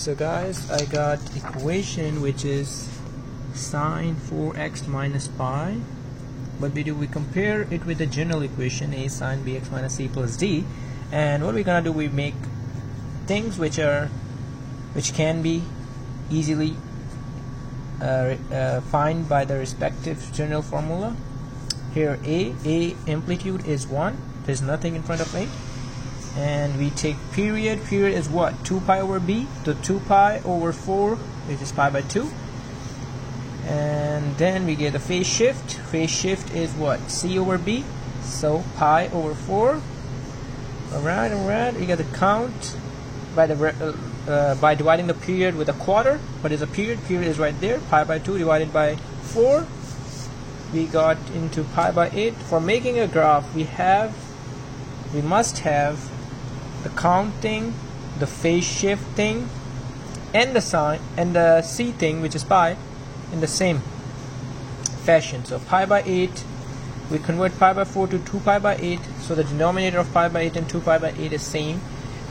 So guys, I got equation which is sine 4x minus pi. What we do, we compare it with the general equation a sine bx minus c plus d, and what we're gonna do, we make things which can be easily find by the respective general formula. Here a amplitude is 1, there's nothing in front of a, and we take period is what, 2 pi over b, so 2 pi over 4, which is pi by 2, and then we get the phase shift is what, c over b, so pi over 4. Alright, we get the count by the by dividing the period with a quarter. What is a period? Period is right there, pi by 2 divided by 4. We got into pi by 8. For making a graph, we must have the count thing, the phase shift thing, and the sine and the c thing, which is pi, in the same fashion. So pi by 8, we convert pi by 4 to 2 pi by 8, so the denominator of pi by 8 and 2 pi by 8 is same.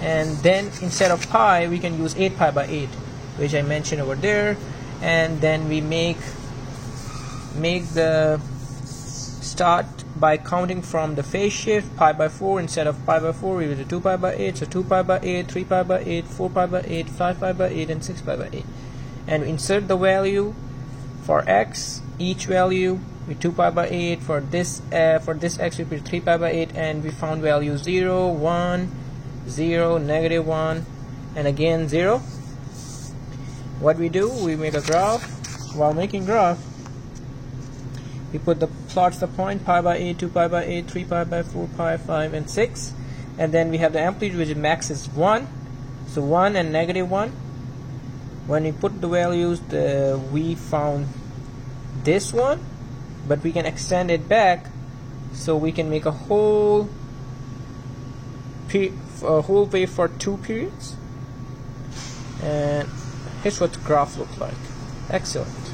And then instead of pi, we can use 8 pi by 8, which I mentioned over there. And then we make the start by counting from the phase shift, pi by 4. Instead of pi by 4, we will do 2 pi by 8, so 2 pi by 8, 3 pi by 8, 4 pi by 8, 5 pi by 8, and 6 pi by 8. And we insert the value for x, each value with 2 pi by 8. For this x, we put 3 pi by 8, and we found value 0, 1, 0, -1, and again 0. What we do, we make a graph. While making graph, we plots the point pi by 8, 2 pi by 8, 3 pi by 4, pi, 5, and 6, and then we have the amplitude, which max is 1, so 1 and -1. When we put the values, we found this one, but we can extend it back, so we can make a whole wave for 2 periods. And here's what the graph looks like. Excellent.